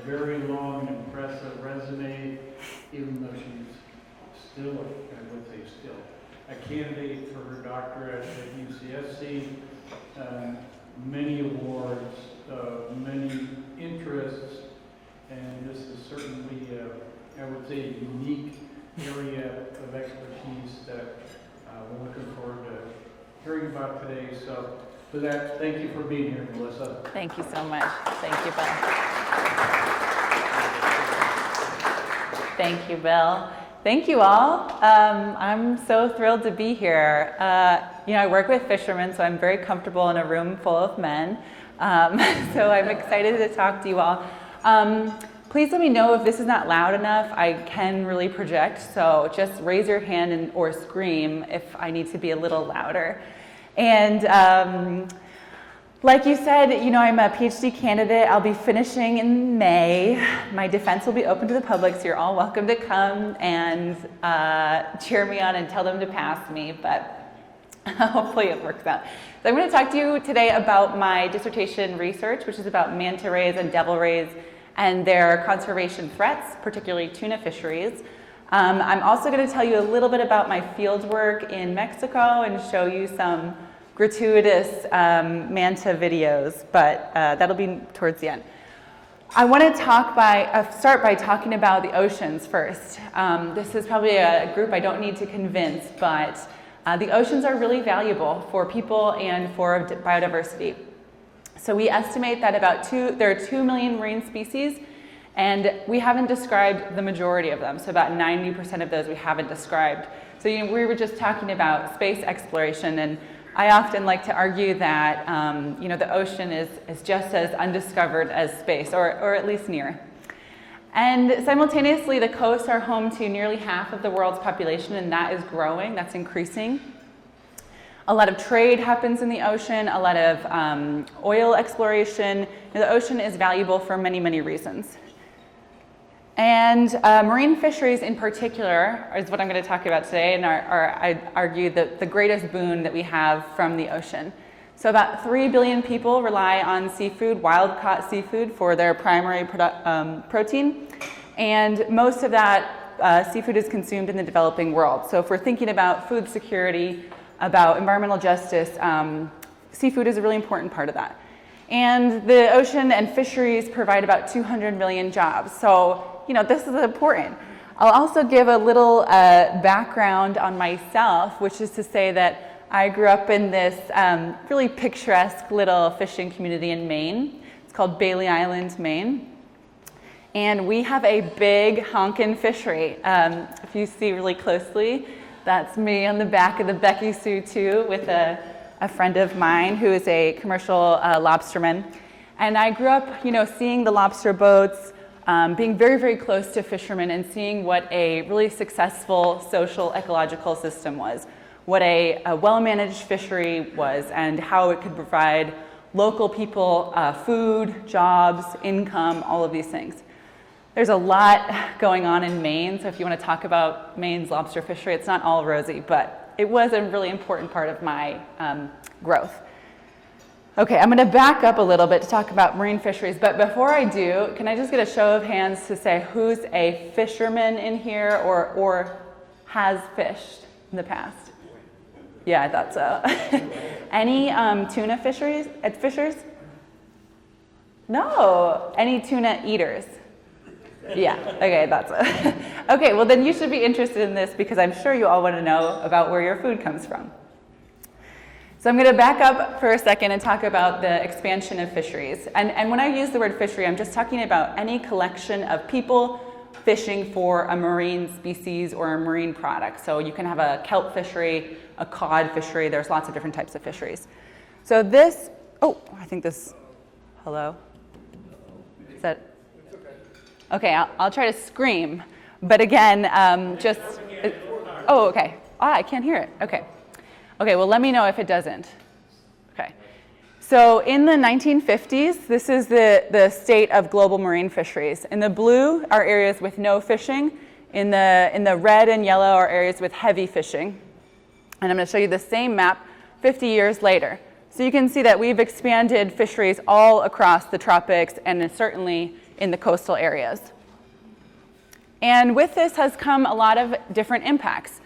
very long and impressive resume, even though she's still, I would say still, a candidate for her doctorate at UCSC. Many awards, many interests, and this is certainly, I would say, a unique area of expertise that we're looking forward to hearing about today. So for that, thank you for being here, Melissa. Thank you so much. Thank you, Bill. Thank you, Bill. Thank you all. I'm so thrilled to be here. I work with fishermen, so I'm very comfortable in a room full of men. So I'm excited to talk to you all. Please let me know if this is not loud enough. I can really project, so just raise your hand or scream if I need to be a little louder. And like you said, I'm a PhD candidate. I'll be finishing in May. My defense will be open to the public, so you're all welcome to come and cheer me on and tell them to pass me, but hopefully it works out. So I'm going to talk to you today about my dissertation research, which is about manta rays and devil rays and their conservation threats, particularly tuna fisheries. I'm also going to tell you a little bit about my field work in Mexico and show you some gratuitous manta videos, but that'll be towards the end. I want to start by talking about the oceans first. This is probably a group I don't need to convince, but the oceans are really valuable for people and for biodiversity. So we estimate that there are 2 million marine species, and we haven't described the majority of them. So about 90% of those we haven't described. So we were just talking about space exploration, and I often like to argue that the ocean is just as undiscovered as space, or at least near. And simultaneously, the coasts are home to nearly half of the world's population, and that is growing, that's increasing. A lot of trade happens in the ocean, a lot of oil exploration. The ocean is valuable for many, many reasons. And marine fisheries in particular is what I'm going to talk about today, and I argue the greatest boon that we have from the ocean. So about 3 billion people rely on seafood, wild-caught seafood, for their primary protein, and most of that seafood is consumed in the developing world. So if we're thinking about food security, about environmental justice, seafood is a really important part of that. And the ocean and fisheries provide about 200 million jobs. So, this is important. I'll also give a little background on myself, which is to say that I grew up in this really picturesque little fishing community in Maine. It's called Bailey Island, Maine. And we have a big honkin' fishery. If you see really closely, that's me on the back of the Becky Sue too, with a friend of mine who is a commercial lobsterman. And I grew up, seeing the lobster boats, being very, very close to fishermen and seeing what a really successful social ecological system was, what a well-managed fishery was, and how it could provide local people food, jobs, income, all of these things. There's a lot going on in Maine, so if you want to talk about Maine's lobster fishery, it's not all rosy, but it was a really important part of my growth. Okay, I'm going to back up a little bit to talk about marine fisheries, but before I do, can I just get a show of hands to say who's a fisherman in here or has fished in the past? Yeah, I thought so. Any tuna fishers? No. Any tuna eaters? Yeah, okay, that's it. Okay, well then you should be interested in this because I'm sure you all want to know about where your food comes from. So I'm going to back up for a second and talk about the expansion of fisheries. And when I use the word fishery, I'm just talking about any collection of people fishing for a marine species or a marine product. So you can have a kelp fishery, a cod fishery, there's lots of different types of fisheries. So this, hello? Is that? Okay, I'll try to scream, but again, okay. I can't hear it, okay. Okay, well let me know if it doesn't. Okay, so in the 1950s, this is the state of global marine fisheries. In the blue are areas with no fishing. In the red and yellow are areas with heavy fishing. And I'm gonna show you the same map 50 years later. So you can see that we've expanded fisheries all across the tropics and certainly in the coastal areas. And with this has come a lot of different impacts.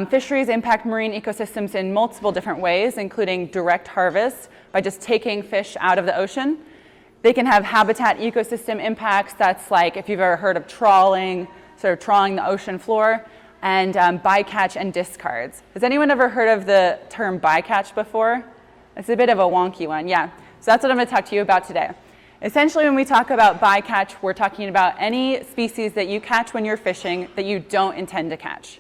Fisheries impact marine ecosystems in multiple different ways, including direct harvest by just taking fish out of the ocean. They can have habitat ecosystem impacts. That's like if you've ever heard of trawling, sort of trawling the ocean floor, and bycatch and discards. Has anyone ever heard of the term bycatch before? It's a bit of a wonky one, yeah. So that's what I'm going to talk to you about today. Essentially, when we talk about bycatch, we're talking about any species that you catch when you're fishing that you don't intend to catch.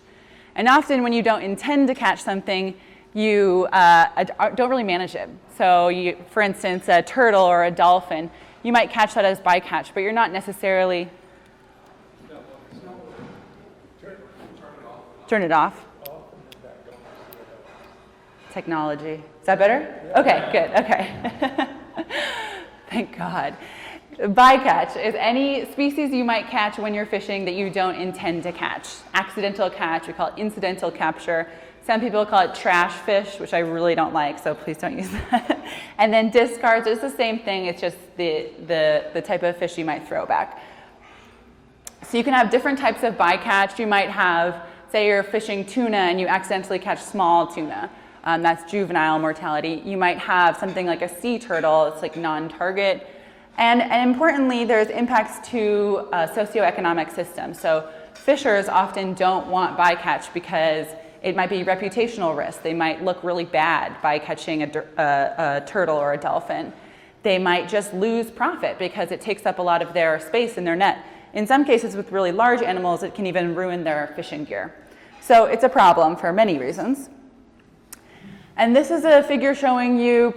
And often when you don't intend to catch something, you don't really manage it. So you, for instance, a turtle or a dolphin, you might catch that as bycatch, but you're not necessarily... Turn it off. Technology. Is that better? Okay, good, okay. Thank God. Bycatch is any species you might catch when you're fishing that you don't intend to catch. Accidental catch, we call it incidental capture. Some people call it trash fish, which I really don't like, so please don't use that. And then discards, it's the same thing, it's just the type of fish you might throw back. So you can have different types of bycatch. You might have, say you're fishing tuna and you accidentally catch small tuna. That's juvenile mortality. You might have something like a sea turtle, it's like non-target. And importantly, there's impacts to socioeconomic systems. So fishers often don't want bycatch because it might be reputational risk. They might look really bad by catching a turtle or a dolphin. They might just lose profit because it takes up a lot of their space in their net. In some cases with really large animals, it can even ruin their fishing gear. So it's a problem for many reasons. And this is a figure showing you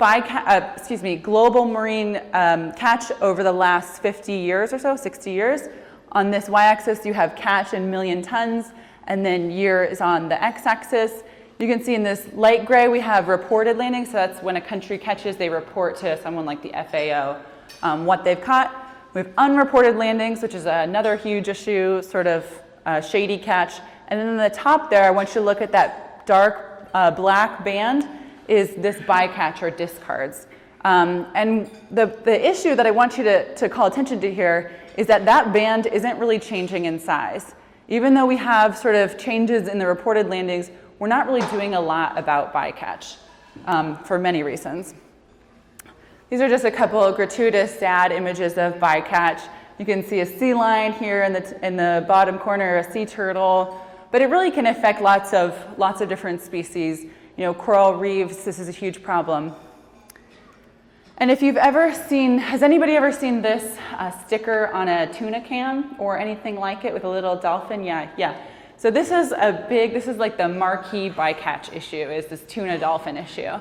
global marine catch over the last 50 years or so, 60 years. On this y-axis, you have catch in million tons, and then year is on the x-axis. You can see in this light gray, we have reported landings. So that's when a country catches, they report to someone like the FAO what they've caught. We have unreported landings, which is another huge issue, sort of shady catch. And then in the top there, I want you to look at that dark black band is this bycatch or discards. And the issue that I want you to call attention to here is that that band isn't really changing in size. Even though we have sort of changes in the reported landings, we're not really doing a lot about bycatch for many reasons. These are just a couple of gratuitous, sad images of bycatch. You can see a sea lion here in the bottom corner, a sea turtle. But it really can affect lots of different species. You know, coral reefs, this is a huge problem. And if you've ever seen, has anybody ever seen this sticker on a tuna can or anything like it with a little dolphin? Yeah. So this is like the marquee bycatch issue, is this tuna dolphin issue.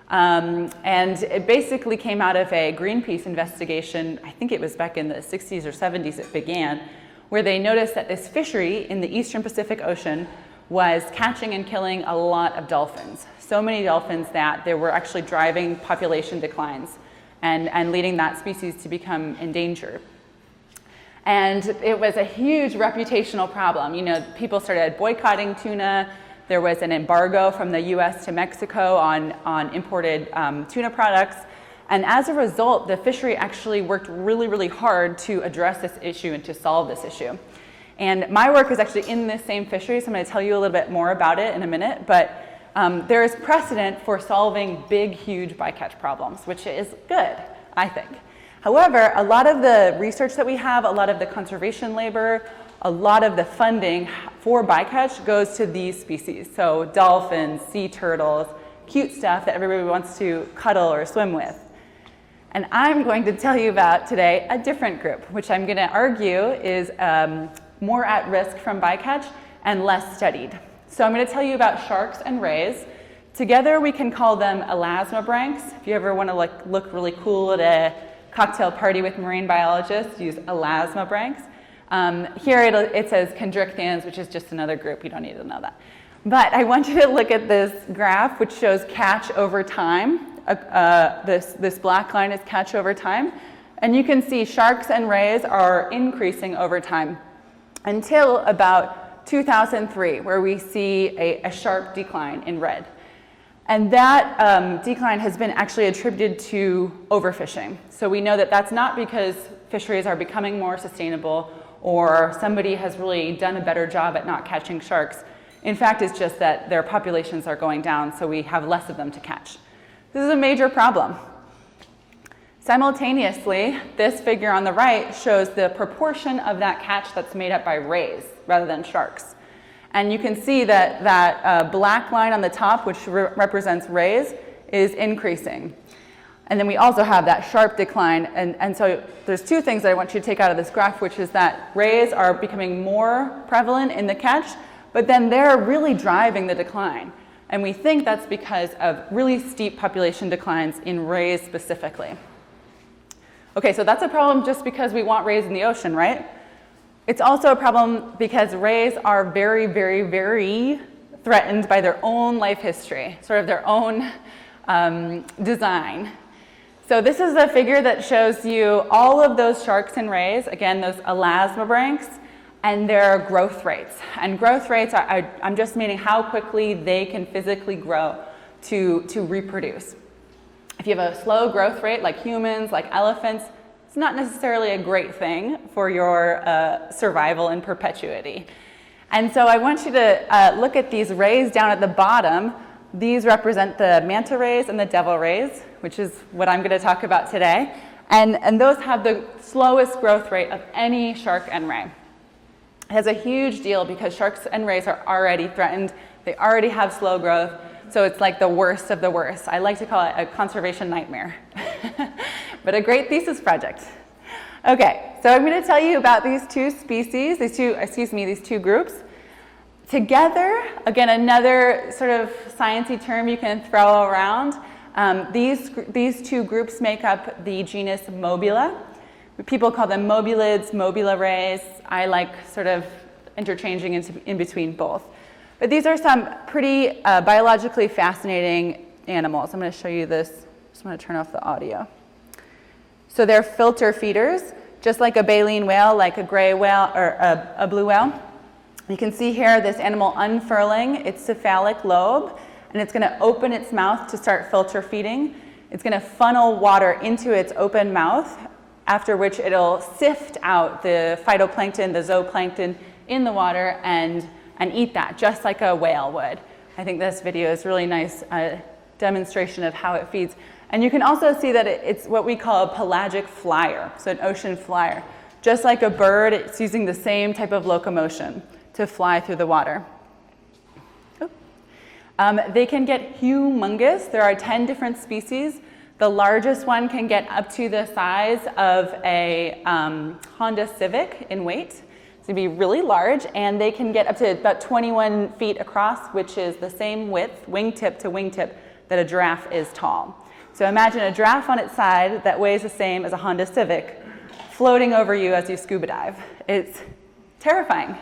And it basically came out of a Greenpeace investigation, I think it was back in the 60s or 70s it began, where they noticed that this fishery in the eastern Pacific Ocean was catching and killing a lot of dolphins. So many dolphins that they were actually driving population declines and leading that species to become endangered. And it was a huge reputational problem. You know, people started boycotting tuna. There was an embargo from the US to Mexico on imported tuna products. And as a result, the fishery actually worked really, really hard to address this issue and to solve this issue. And my work is actually in this same fishery, so I'm going to tell you a little bit more about it in a minute. But there is precedent for solving big, huge bycatch problems, which is good, I think. However, a lot of the research that we have, a lot of the conservation labor, a lot of the funding for bycatch goes to these species. So dolphins, sea turtles, cute stuff that everybody wants to cuddle or swim with. And I'm going to tell you about today a different group, which I'm going to argue is more at risk from bycatch and less studied. So I'm going to tell you about sharks and rays. Together we can call them elasmobranchs. If you ever want to look really cool at a cocktail party with marine biologists, use elasmobranchs. Here it says chondrichthyans, which is just another group. You don't need to know that. But I want you to look at this graph, which shows catch over time. This black line is catch over time. And you can see sharks and rays are increasing over time until about 2003, where we see a sharp decline in red. And that decline has been actually attributed to overfishing. So we know that that's not because fisheries are becoming more sustainable or somebody has really done a better job at not catching sharks. In fact, it's just that their populations are going down, so we have less of them to catch. This is a major problem. Simultaneously, this figure on the right shows the proportion of that catch that's made up by rays rather than sharks. And you can see that that black line on the top, which represents rays, is increasing. And then we also have that sharp decline. And so there's two things that I want you to take out of this graph, which is that rays are becoming more prevalent in the catch, but then they're really driving the decline. And we think that's because of really steep population declines in rays specifically. Okay, so that's a problem just because we want rays in the ocean, right? It's also a problem because rays are very, very, very threatened by their own life history, sort of their own design. So this is a figure that shows you all of those sharks and rays, again, those elasmobranchs, and their growth rates. And growth rates, I'm just meaning how quickly they can physically grow to reproduce. If you have a slow growth rate like humans, like elephants, it's not necessarily a great thing for your survival in perpetuity. And so I want you to look at these rays down at the bottom. These represent the manta rays and the devil rays, which is what I'm going to talk about today. And those have the slowest growth rate of any shark and ray. It has a huge deal because sharks and rays are already threatened. They already have slow growth. So it's like the worst of the worst. I like to call it a conservation nightmare, but a great thesis project. Okay, so I'm going to tell you about these two species, these two groups. Together, again, another sort of sciencey term you can throw around. These two groups make up the genus Mobula. People call them mobulids, mobula rays. I like sort of interchanging in between both. But these are some pretty biologically fascinating animals. I'm going to show you this. Just want to turn off the audio. So they're filter feeders, just like a baleen whale, like a gray whale, or a blue whale. You can see here this animal unfurling its cephalic lobe, and it's going to open its mouth to start filter feeding. It's going to funnel water into its open mouth, after which it'll sift out the phytoplankton, the zooplankton in the water, and eat that, just like a whale would. I think this video is really nice demonstration of how it feeds. And you can also see that it's what we call a pelagic flyer, so an ocean flyer. Just like a bird, it's using the same type of locomotion to fly through the water. They can get humongous. There are 10 different species. The largest one can get up to the size of a Honda Civic in weight. To be really large, and they can get up to about 21 feet across, which is the same width, wingtip to wingtip, that a giraffe is tall. So imagine a giraffe on its side that weighs the same as a Honda Civic floating over you as you scuba dive. It's terrifying.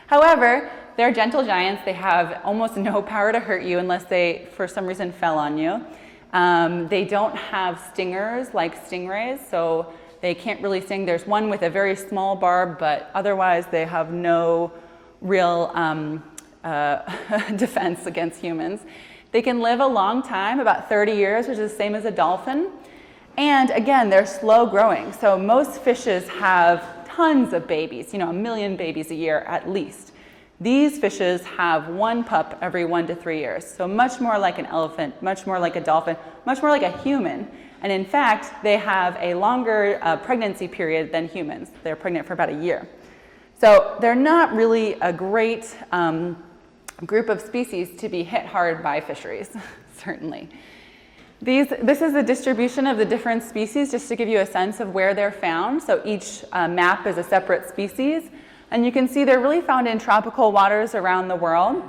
However, they're gentle giants. They have almost no power to hurt you unless they, for some reason, fell on you. They don't have stingers like stingrays, so they can't really sting. There's one with a very small barb, but otherwise they have no real defense against humans. They can live a long time, about 30 years, which is the same as a dolphin. And again, they're slow growing. So most fishes have tons of babies, 1 million babies a year at least. These fishes have one pup every 1 to 3 years. So much more like an elephant, much more like a dolphin, much more like a human. And in fact, they have a longer pregnancy period than humans. They're pregnant for about a year. So they're not really a great group of species to be hit hard by fisheries, certainly. This is the distribution of the different species, just to give you a sense of where they're found. So each map is a separate species. And you can see they're really found in tropical waters around the world.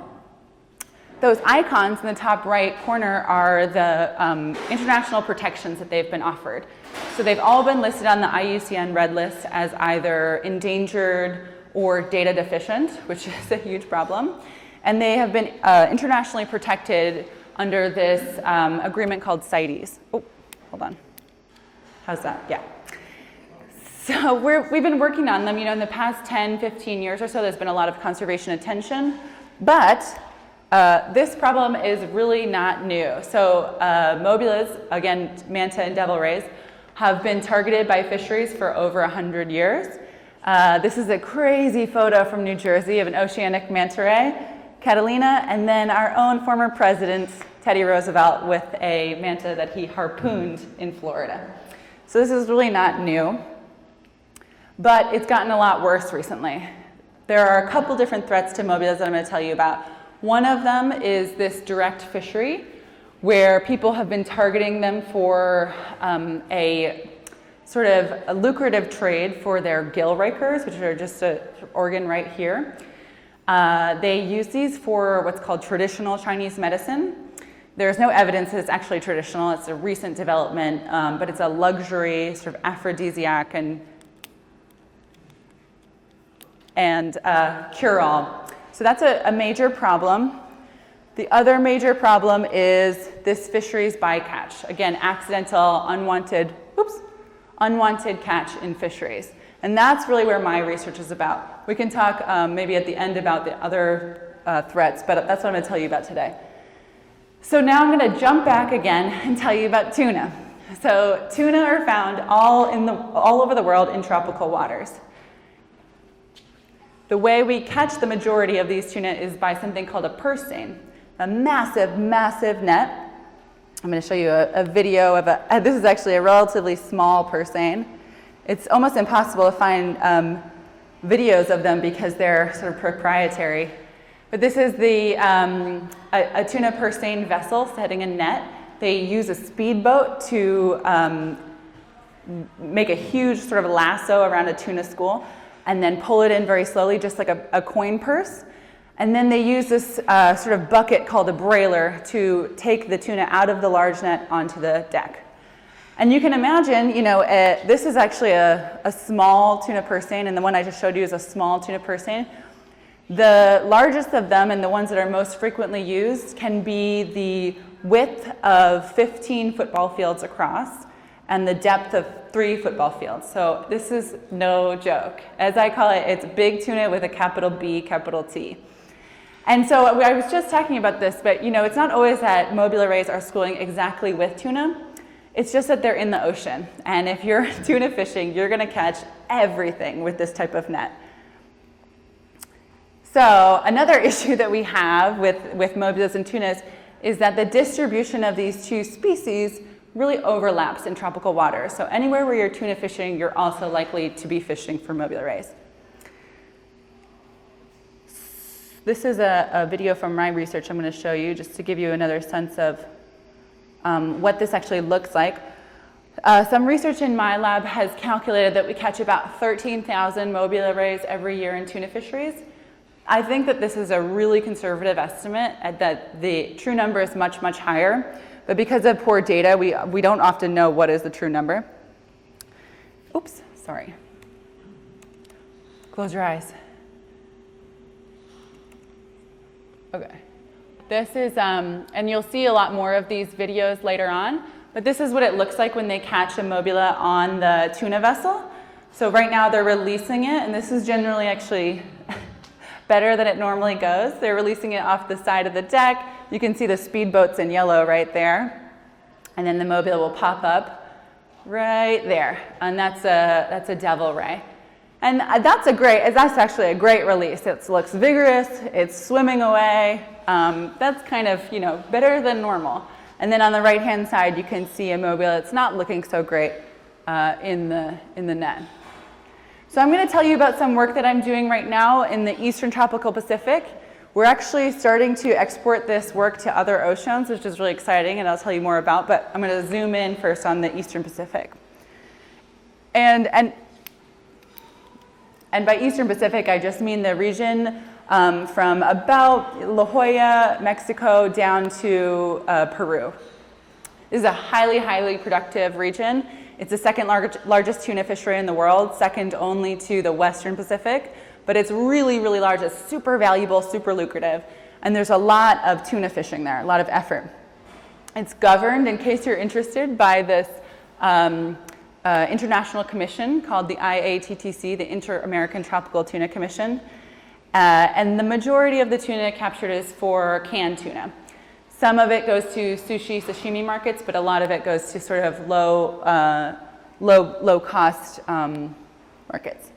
Those icons in the top right corner are the international protections that they've been offered. So they've all been listed on the IUCN Red List as either endangered or data deficient, which is a huge problem. And they have been internationally protected under this agreement called CITES. Oh, hold on. How's that? Yeah. So we've been working on them. In the past 10, 15 years or so, there's been a lot of conservation attention. But this problem is really not new. So mobulas, again, manta and devil rays, have been targeted by fisheries for over 100 years. This is a crazy photo from New Jersey of an oceanic manta ray, Catalina, and then our own former president, Teddy Roosevelt, with a manta that he harpooned in Florida. So this is really not new, but it's gotten a lot worse recently. There are a couple different threats to mobulas that I'm going to tell you about. One of them is this direct fishery, where people have been targeting them for a sort of a lucrative trade for their gill rakers, which are just an organ right here. They use these for what's called traditional Chinese medicine. There's no evidence that it's actually traditional. It's a recent development, but it's a luxury sort of aphrodisiac and cure-all. So that's a major problem. The other major problem is this fisheries bycatch. Again, accidental, unwanted catch in fisheries. And that's really where my research is about. We can talk maybe at the end about the other threats, but that's what I'm going to tell you about today. So now I'm going to jump back again and tell you about tuna. So tuna are found all over the world in tropical waters. The way we catch the majority of these tuna is by something called a purse seine, a massive, massive net. I'm going to show you a video of this is actually a relatively small purse seine. It's almost impossible to find videos of them because they're sort of proprietary. But this is a tuna purse seine vessel setting a net. They use a speedboat to make a huge sort of lasso around a tuna school and then pull it in very slowly, just like a coin purse. And then they use this sort of bucket called a brailer to take the tuna out of the large net onto the deck. And you can imagine, this is actually a small tuna purse seine, and the one I just showed you is a small tuna purse seine. The largest of them, and the ones that are most frequently used, can be the width of 15 football fields across and the depth of 3 football fields. So this is no joke. As I call it, it's big tuna with a capital B, capital T. And so I was just talking about this, but it's not always that mobula rays are schooling exactly with tuna. It's just that they're in the ocean. And if you're tuna fishing, you're going to catch everything with this type of net. So another issue that we have with mobulas and tunas is that the distribution of these two species really overlaps in tropical waters. So anywhere where you're tuna fishing, you're also likely to be fishing for mobula rays. This is a video from my research I'm going to show you just to give you another sense of what this actually looks like. Some research in my lab has calculated that we catch about 13,000 mobula rays every year in tuna fisheries. I think that this is a really conservative estimate, that the true number is much, much higher. But because of poor data, we don't often know what is the true number. Oops, sorry. Close your eyes. Okay. This is, and you'll see a lot more of these videos later on, but this is what it looks like when they catch a mobula on the tuna vessel. So right now they're releasing it, and this is generally actually better than it normally goes. They're releasing it off the side of the deck. You can see the speedboats in yellow right there. And then the mobula will pop up right there. And that's a devil ray. And that's actually a great release. It looks vigorous, it's swimming away. That's kind of, better than normal. And then on the right-hand side, you can see a mobula that's not looking so great in the net. So I'm going to tell you about some work that I'm doing right now in the Eastern Tropical Pacific. We're actually starting to export this work to other oceans, which is really exciting, and I'll tell you more about, but I'm going to zoom in first on the Eastern Pacific. And by Eastern Pacific, I just mean the region from about La Jolla, Mexico, down to Peru. This is a highly, highly productive region. It's the second largest tuna fishery in the world, second only to the Western Pacific. But it's really, really large. It's super valuable, super lucrative. And there's a lot of tuna fishing there, a lot of effort. It's governed, in case you're interested, by this international commission called the IATTC, the Inter-American Tropical Tuna Commission. And the majority of the tuna captured is for canned tuna. Some of it goes to sushi, sashimi markets, but a lot of it goes to sort of low low-cost markets.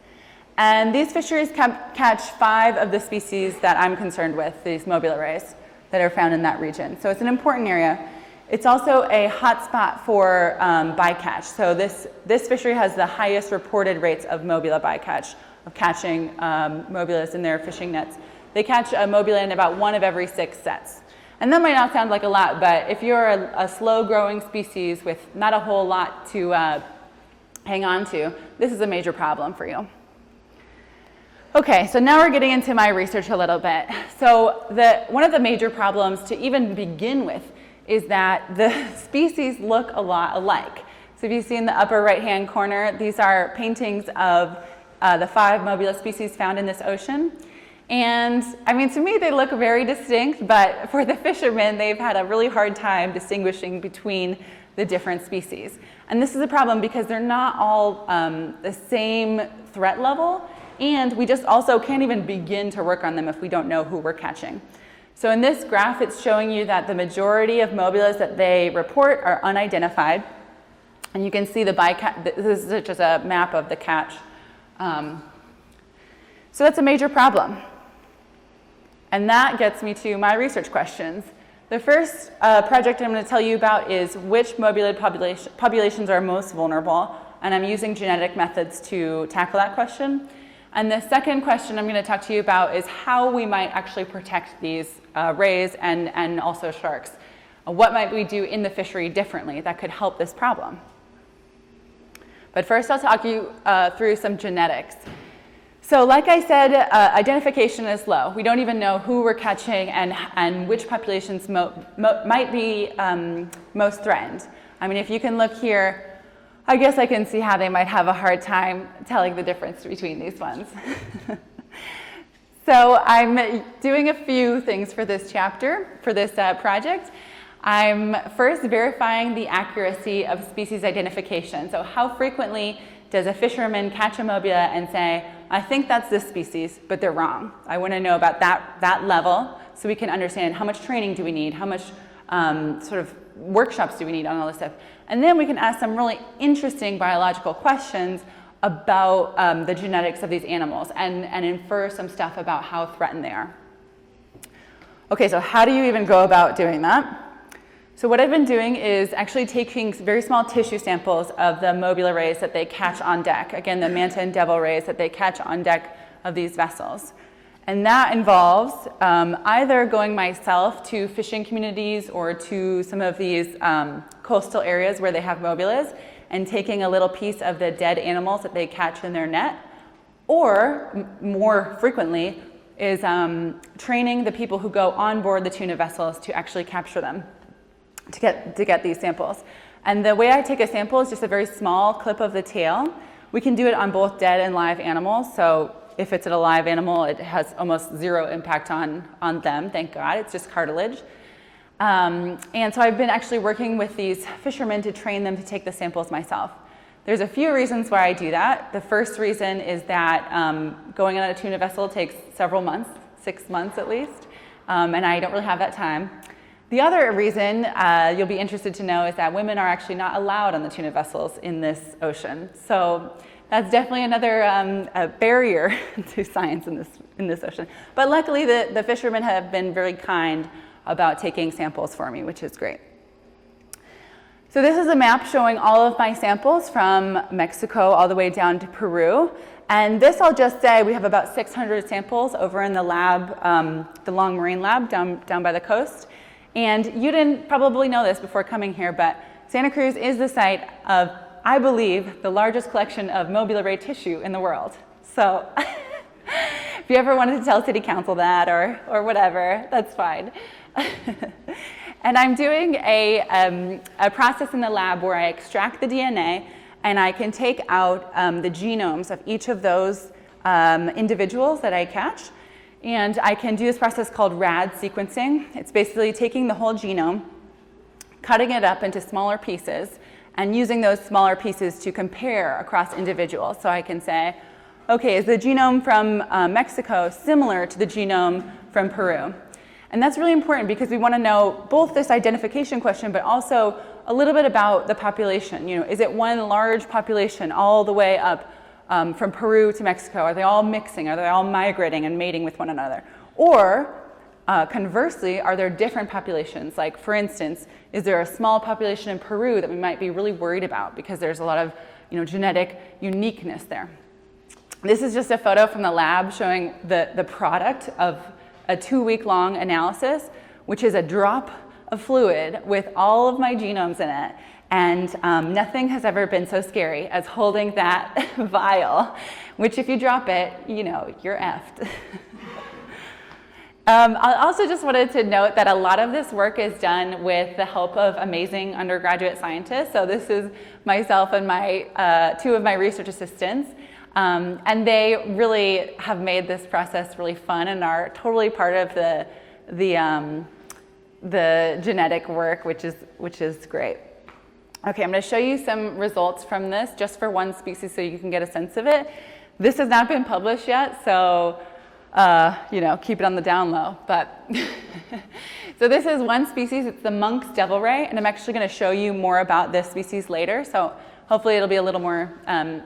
And these fisheries catch 5 of the species that I'm concerned with, these mobula rays that are found in that region. So it's an important area. It's also a hotspot for bycatch. So this fishery has the highest reported rates of mobula bycatch, of catching mobulas in their fishing nets. They catch a mobula in about 1 of every 6 sets. And that might not sound like a lot, but if you're a slow-growing species with not a whole lot to hang on to, this is a major problem for you. Okay, so now we're getting into my research a little bit. So one of the major problems to even begin with is that the species look a lot alike. So if you see in the upper right-hand corner, these are paintings of the 5 mobula species found in this ocean. And I mean, to me, they look very distinct, but for the fishermen, they've had a really hard time distinguishing between the different species. And this is a problem because they're not all the same threat level, and we just also can't even begin to work on them if we don't know who we're catching. So in this graph, it's showing you that the majority of mobulas that they report are unidentified. And you can see the bycatch. This is just a map of the catch. So that's a major problem. And that gets me to my research questions. The first project I'm going to tell you about is which mobulid populations are most vulnerable. And I'm using genetic methods to tackle that question. And the second question I'm going to talk to you about is how we might actually protect these rays and also sharks. What might we do in the fishery differently that could help this problem? But first I'll talk you through some genetics. So like I said, identification is low. We don't even know who we're catching and which populations might be most threatened. I mean, if you can look here, I guess I can see how they might have a hard time telling the difference between these ones. So I'm doing a few things for this chapter, for this project. I'm first verifying the accuracy of species identification. So how frequently does a fisherman catch a mobula and say, I think that's this species, but they're wrong. I want to know about that level so we can understand how much training do we need, how much sort of workshops do we need on all this stuff. And then we can ask some really interesting biological questions about the genetics of these animals and infer some stuff about how threatened they are. Okay, so how do you even go about doing that? So what I've been doing is actually taking very small tissue samples of the mobula rays that they catch on deck. Again, the manta and devil rays that they catch on deck of these vessels. And that involves either going myself to fishing communities or to some of these coastal areas where they have mobulas and taking a little piece of the dead animals that they catch in their net, or more frequently is training the people who go on board the tuna vessels to actually capture them, to get these samples. And the way I take a sample is just a very small clip of the tail. We can do it on both dead and live animals. So if it's a live animal, it has almost zero impact on them, thank God. It's just cartilage. And so I've been actually working with these fishermen to train them to take the samples myself. There's a few reasons why I do that. The first reason is that going on a tuna vessel takes several months, 6 months at least, and I don't really have that time. The other reason you'll be interested to know is that women are actually not allowed on the tuna vessels in this ocean. So that's definitely another barrier to science in this ocean. But luckily, the fishermen have been very kind about taking samples for me, which is great. So this is a map showing all of my samples from Mexico all the way down to Peru. And this, I'll just say, we have about 600 samples over in the lab, the Long Marine Lab down by the coast. And you didn't probably know this before coming here, but Santa Cruz is the site of, I believe, the largest collection of mobula ray tissue in the world. So if you ever wanted to tell city council that or whatever, that's fine. And I'm doing a process in the lab where I extract the DNA and I can take out the genomes of each of those individuals that I catch. And I can do this process called rad sequencing. It's basically taking the whole genome, cutting it up into smaller pieces, and using those smaller pieces to compare across individuals. So I can say, okay, is the genome from Mexico similar to the genome from Peru? And that's really important because we want to know both this identification question, but also a little bit about the population. Is it one large population all the way up from Peru to Mexico? Are they all mixing? Are they all migrating and mating with one another? Or conversely, are there different populations? Like, for instance, is there a small population in Peru that we might be really worried about because there's a lot of genetic uniqueness there? This is just a photo from the lab showing the product of a 2-week-long analysis, which is a drop of fluid with all of my genomes in it. And nothing has ever been so scary as holding that vial, which if you drop it, you're effed. I also just wanted to note that a lot of this work is done with the help of amazing undergraduate scientists. So this is myself and my 2 of my research assistants. And they really have made this process really fun and are totally part of the genetic work, which is great. Okay, I'm going to show you some results from this just for one species so you can get a sense of it. This has not been published yet, so keep it on the down low. But so this is one species. It's the monk's devil ray, and I'm actually going to show you more about this species later. So hopefully it'll be a little more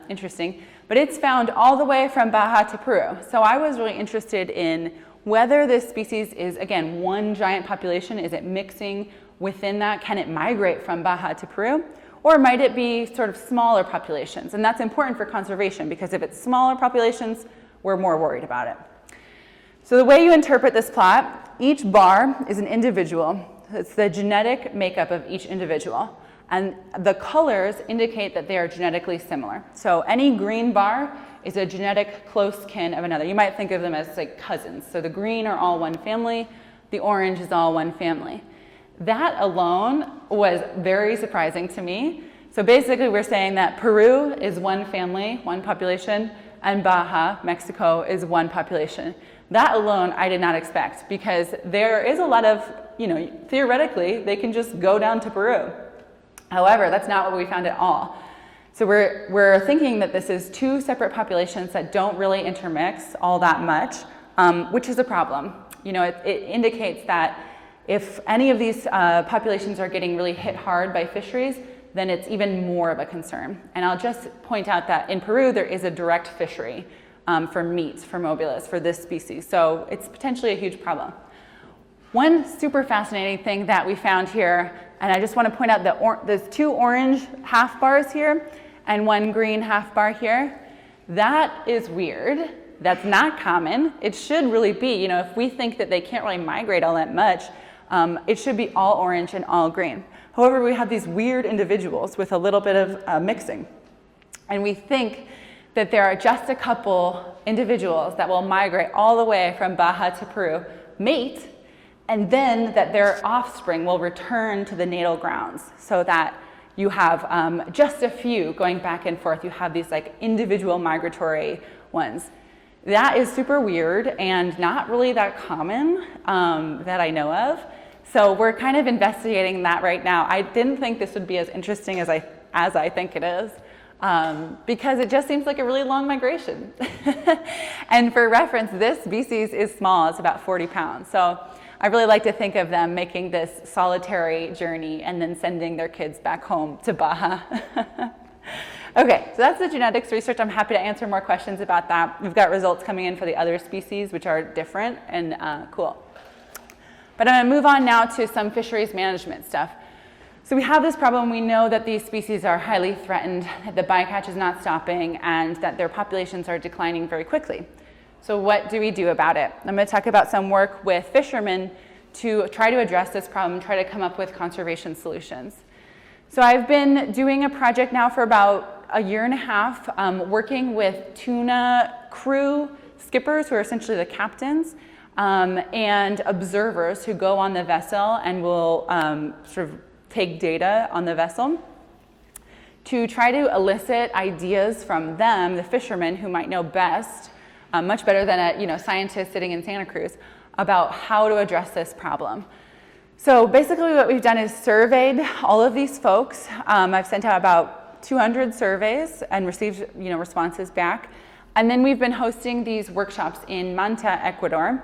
interesting. But it's found all the way from Baja to Peru. So I was really interested in whether this species is, again, one giant population. Is it mixing within that? Can it migrate from Baja to Peru? Or might it be sort of smaller populations? And that's important for conservation because if it's smaller populations, we're more worried about it. So the way you interpret this plot, each bar is an individual. It's the genetic makeup of each individual. And the colors indicate that they are genetically similar. So any green bar is a genetic close kin of another. You might think of them as like cousins. So the green are all one family, the orange is all one family. That alone was very surprising to me. So basically we're saying that Peru is one family, one population, and Baja, Mexico, is one population. That alone I did not expect because there is a lot of, theoretically, they can just go down to Peru. However, that's not what we found at all. So we're thinking that this is 2 separate populations that don't really intermix all that much, which is a problem. It indicates that if any of these populations are getting really hit hard by fisheries, then it's even more of a concern. And I'll just point out that in Peru, there is a direct fishery for meat, for mobilis, for this species. So it's potentially a huge problem. One super fascinating thing that we found here, and I just want to point out that there's 2 orange half bars here and 1 green half bar here. That is weird. That's not common. It should really be, if we think that they can't really migrate all that much, it should be all orange and all green. However, we have these weird individuals with a little bit of mixing. And we think that there are just a couple individuals that will migrate all the way from Baja to Peru, mate, and then that their offspring will return to the natal grounds so that you have just a few going back and forth. You have these like individual migratory ones. That is super weird and not really that common that I know of. So we're kind of investigating that right now. I didn't think this would be as interesting as I think it is because it just seems like a really long migration. And for reference, this species is small. It's about 40 pounds. So I really like to think of them making this solitary journey and then sending their kids back home to Baja. Okay, so that's the genetics research. I'm happy to answer more questions about that. We've got results coming in for the other species, which are different and cool. But I'm going to move on now to some fisheries management stuff. So we have this problem. We know that these species are highly threatened, that the bycatch is not stopping, and that their populations are declining very quickly. So what do we do about it? I'm going to talk about some work with fishermen to try to address this problem, try to come up with conservation solutions. So I've been doing a project now for about a year and a half, working with tuna crew skippers, who are essentially the captains, and observers who go on the vessel and will sort of take data on the vessel to try to elicit ideas from them, the fishermen who might know best, much better than a scientist sitting in Santa Cruz, about how to address this problem. So basically what we've done is surveyed all of these folks. I've sent out about 200 surveys and received responses back. And then we've been hosting these workshops in Manta, Ecuador.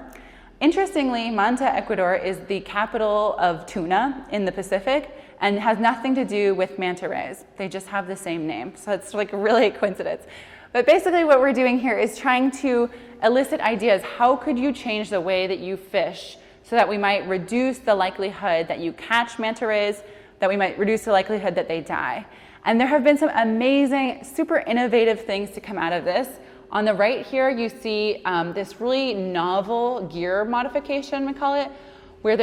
Interestingly, Manta, Ecuador is the capital of tuna in the Pacific, and has nothing to do with manta rays. They just have the same name, so it's like really a coincidence. But basically what we're doing here is trying to elicit ideas. How could you change the way that you fish so that we might reduce the likelihood that you catch manta rays, that we might reduce the likelihood that they die? And there have been some amazing, super innovative things to come out of this. On the right here, you see this really novel gear modification, we call it, where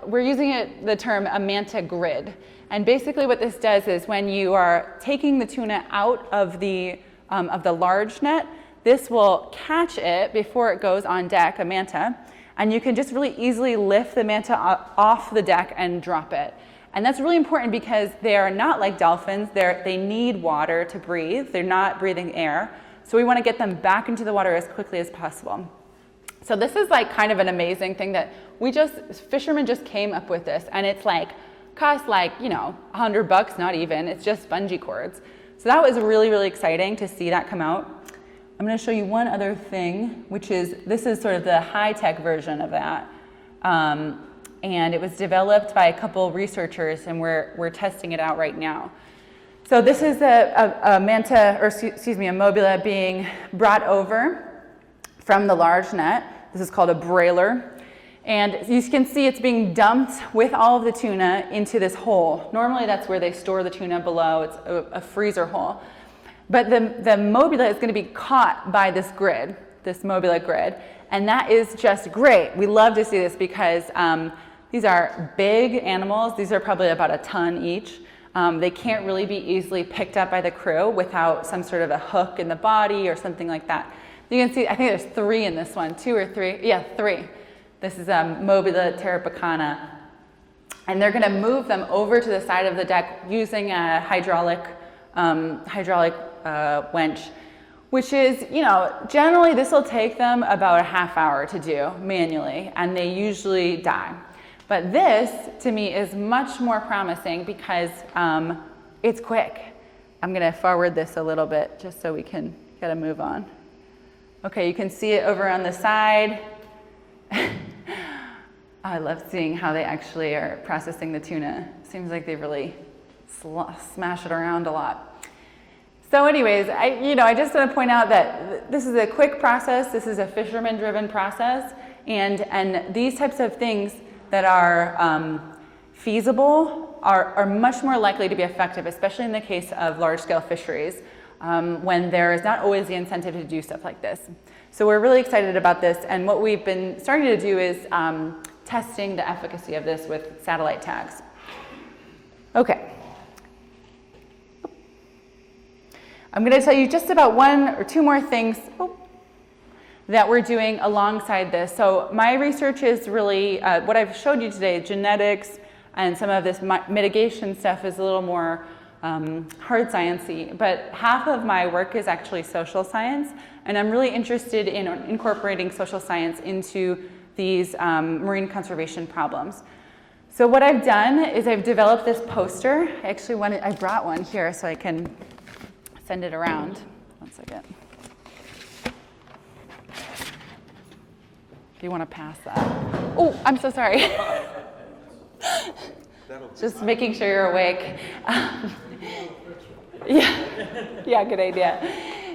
we're using the term a manta grid. And basically what this does is when you are taking the tuna out of the large net, this will catch it before it goes on deck, a manta, and you can just really easily lift the manta off the deck and drop it. And that's really important because they are not like dolphins. They need water to breathe. They're not breathing air. So we want to get them back into the water as quickly as possible. So this is like kind of an amazing thing that fishermen just came up with this, and it's like, costs like, $100, not even. It's just bungee cords. So that was really, really exciting to see that come out. I'm going to show you one other thing, this is sort of the high-tech version of that. And it was developed by a couple researchers, and we're testing it out right now. So this is a mobula being brought over from the large net. This is called a broiler. And you can see it's being dumped with all of the tuna into this hole. Normally that's where they store the tuna below. It's a freezer hole. But the mobula is going to be caught by this grid, this mobula grid. And that is just great. We love to see this because these are big animals. These are probably about a ton each. They can't really be easily picked up by the crew without some sort of a hook in the body or something like that. You can see, I think there's 3 in this one, 2 or 3. Yeah, 3. This is Mobula terrapicana. And they're going to move them over to the side of the deck using a hydraulic winch, which is, generally this will take them about a half hour to do manually, and they usually die. But this, to me, is much more promising because it's quick. I'm going to forward this a little bit just so we can get a move on. Okay, you can see it over on the side. I love seeing how they actually are processing the tuna. Seems like they really smash it around a lot. So anyways, I just want to point out that this is a quick process. This is a fisherman-driven process. And these types of things that are feasible are much more likely to be effective, especially in the case of large-scale fisheries, when there is not always the incentive to do stuff like this. So we're really excited about this, and what we've been starting to do is testing the efficacy of this with satellite tags. Okay. I'm going to tell you just about 1 or 2 more things that we're doing alongside this. So my research is really, what I've showed you today, genetics and some of this mitigation stuff is a little more hard sciencey, but half of my work is actually social science, and I'm really interested in incorporating social science into these marine conservation problems. So what I've done is I've developed this poster. I brought one here so I can send it around. 1 second. Do you want to pass that? Oh, I'm so sorry. Just making sure you're awake. Yeah, good idea.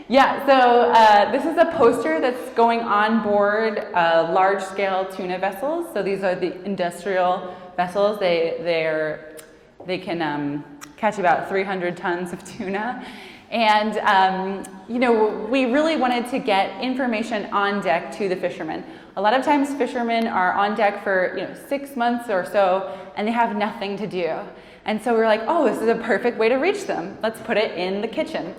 Yeah, so this is a poster that's going on board large-scale tuna vessels. So these are the industrial vessels. They can catch about 300 tons of tuna. And, we really wanted to get information on deck to the fishermen. A lot of times fishermen are on deck for 6 months or so, and they have nothing to do. And so we're like, oh, this is a perfect way to reach them. Let's put it in the kitchen.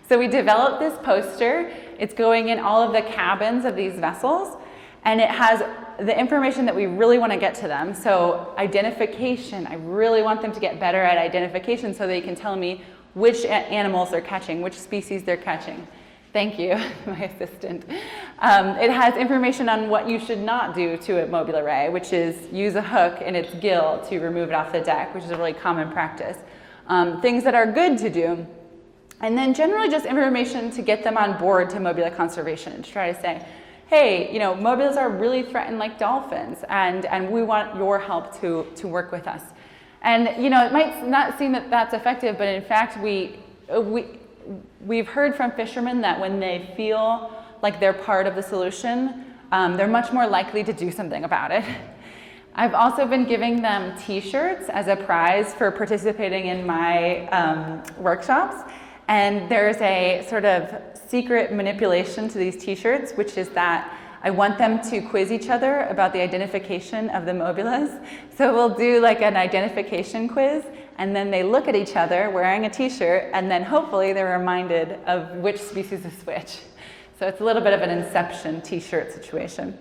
So we developed this poster. It's going in all of the cabins of these vessels, and it has the information that we really want to get to them. So identification, I really want them to get better at identification so they can tell me which animals they're catching, which species they're catching. Thank you, my assistant. It has information on what you should not do to a mobula ray, which is use a hook in its gill to remove it off the deck, which is a really common practice. Things that are good to do. And then generally just information to get them on board to mobula conservation, to try to say, hey, mobulas are really threatened like dolphins, and we want your help to work with us. And it might not seem that that's effective, but in fact, we've heard from fishermen that when they feel like they're part of the solution, they're much more likely to do something about it. I've also been giving them t-shirts as a prize for participating in my workshops. And there's a sort of secret manipulation to these t-shirts, which is that I want them to quiz each other about the identification of the mobulas. So we'll do like an identification quiz, and then they look at each other wearing a t-shirt, and then hopefully they're reminded of which species is which. So it's a little bit of an Inception t-shirt situation.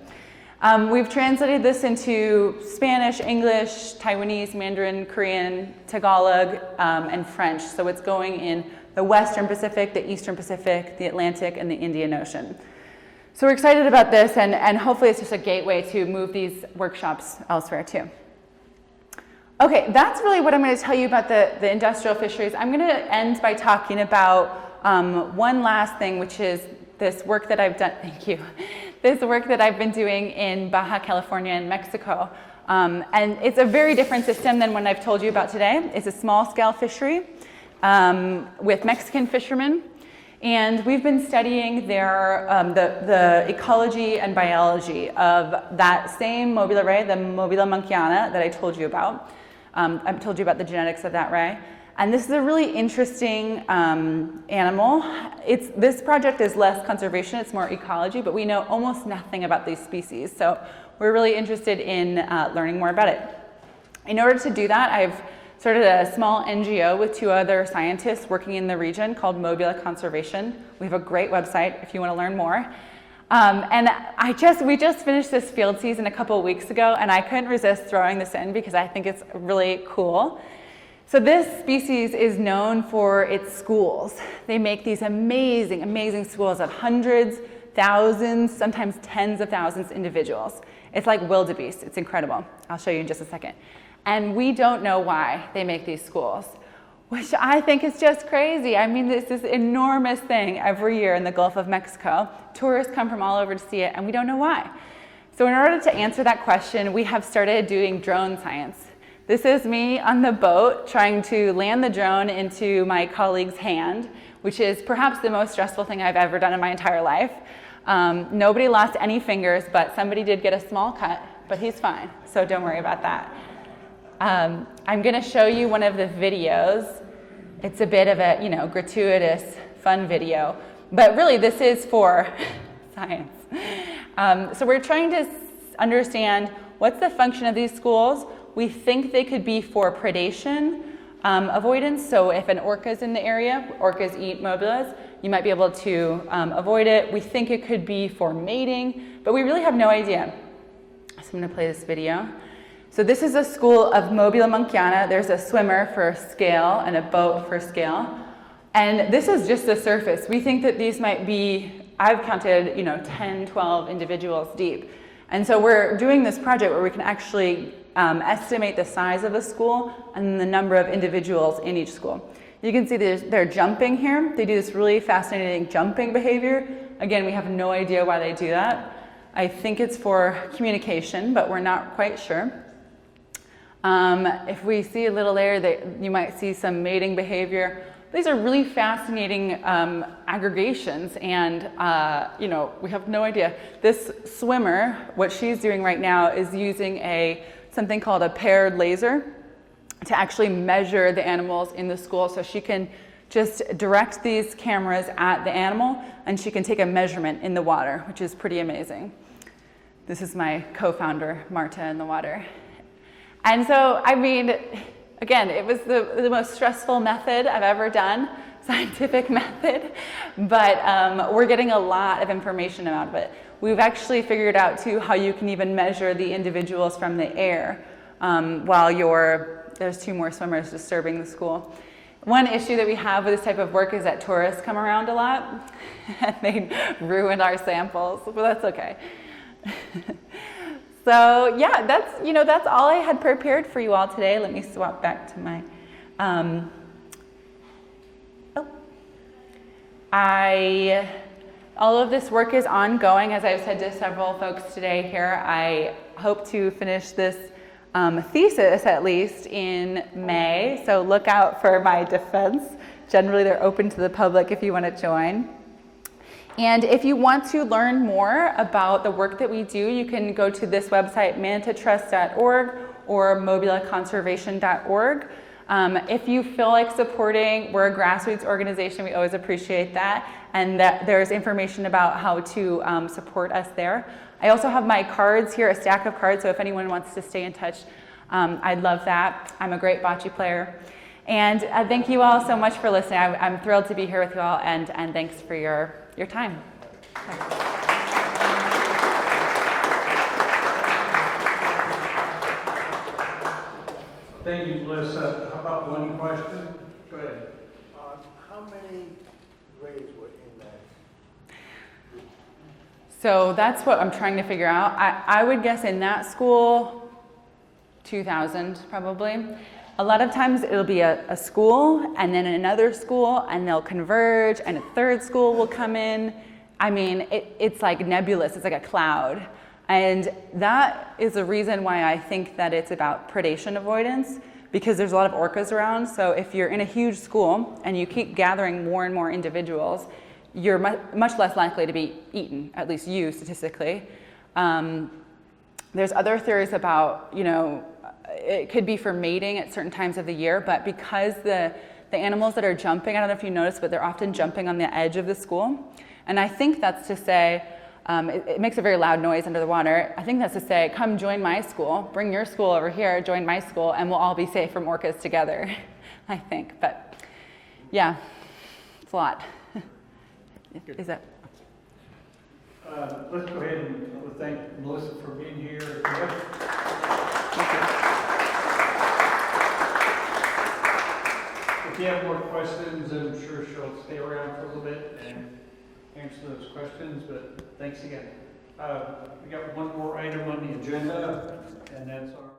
We've translated this into Spanish, English, Taiwanese, Mandarin, Korean, Tagalog, and French. So it's going in the Western Pacific, the Eastern Pacific, the Atlantic, and the Indian Ocean. So we're excited about this, and hopefully it's just a gateway to move these workshops elsewhere too. Okay, that's really what I'm going to tell you about the industrial fisheries. I'm going to end by talking about one last thing, which is this work that I've done, thank you, this work that I've been doing in Baja California and Mexico. And it's a very different system than what I've told you about today. It's a small-scale fishery with Mexican fishermen. And we've been studying their, the ecology and biology of that same mobula ray, the Mobula monkiana that I told you about. I've told you about the genetics of that ray. And this is a really interesting animal. This project is less conservation, it's more ecology, but we know almost nothing about these species. So we're really interested in learning more about it. In order to do that, I've started a small NGO with 2 other scientists working in the region called Mobula Conservation. We have a great website if you want to learn more. And we just finished this field season a couple of weeks ago, and I couldn't resist throwing this in because I think it's really cool. So this species is known for its schools. They make these amazing, amazing schools of hundreds, thousands, sometimes tens of thousands of individuals. It's like wildebeest. It's incredible. I'll show you in just a second. And we don't know why they make these schools, which I think is just crazy. I mean, this is an enormous thing every year in the Gulf of Mexico. Tourists come from all over to see it, and we don't know why. So in order to answer that question, we have started doing drone science. This is me on the boat trying to land the drone into my colleague's hand, which is perhaps the most stressful thing I've ever done in my entire life. Nobody lost any fingers, but somebody did get a small cut, but he's fine, so don't worry about that. I'm going to show you one of the videos. It's a bit of a, gratuitous, fun video, but really this is for science. So we're trying to understand what's the function of these schools. We think they could be for predation avoidance. So if an orca is in the area, orcas eat mobulas, you might be able to avoid it. We think it could be for mating, but we really have no idea. So I'm going to play this video. So this is a school of Mobula monkiana. There's a swimmer for scale and a boat for scale. And this is just the surface. We think that these might be, I've counted, 10, 12 individuals deep. And so we're doing this project where we can actually estimate the size of a school and the number of individuals in each school. You can see they're jumping here. They do this really fascinating jumping behavior. Again, we have no idea why they do that. I think it's for communication, but we're not quite sure. If we see a little there, you might see some mating behavior. These are really fascinating aggregations, and we have no idea. This swimmer, what she's doing right now is using something called a paired laser to actually measure the animals in the school. So she can just direct these cameras at the animal, and she can take a measurement in the water, which is pretty amazing. This is my co-founder, Marta, in the water. And so, I mean, again, it was the most stressful method I've ever done, scientific method, but we're getting a lot of information out of it. We've actually figured out, too, how you can even measure the individuals from the air while there's 2 more swimmers disturbing the school. One issue that we have with this type of work is that tourists come around a lot, and they ruin our samples, but that's okay. So yeah, that's all I had prepared for you all today. Let me swap back to my, all of this work is ongoing. As I've said to several folks today here, I hope to finish this thesis, at least, in May. So look out for my defense. Generally, they're open to the public if you want to join. And if you want to learn more about the work that we do, you can go to this website, manitatrust.org or mobilaconservation.org. If you feel like supporting, we're a grassroots organization, we always appreciate that, and that there's information about how to support us there. I also have my cards here, a stack of cards, so if anyone wants to stay in touch, I'd love that. I'm a great bocce player. And thank you all so much for listening. I'm thrilled to be here with you all, and thanks for your time. Thank you, Melissa. How about one question? Go ahead. How many grades were in that? So that's what I'm trying to figure out. I would guess in that school, 2,000 probably. A lot of times it'll be a school and then another school and they'll converge and a third school will come in. I mean, it's like nebulous, it's like a cloud. And that is the reason why I think that it's about predation avoidance, because there's a lot of orcas around. So if you're in a huge school and you keep gathering more and more individuals, you're much less likely to be eaten, at least you statistically. There's other theories about, it could be for mating at certain times of the year, but because the animals that are jumping, I don't know if you noticed, but they're often jumping on the edge of the school. And I think that's to say, it makes a very loud noise under the water. I think that's to say, come join my school, bring your school over here, join my school, and we'll all be safe from orcas together, I think. But yeah, it's a lot. Is that? Let's go ahead and thank Melissa for being here. If you have more questions, I'm sure she'll stay around for a little bit and answer those questions, but thanks again. We got one more item on the agenda, and that's our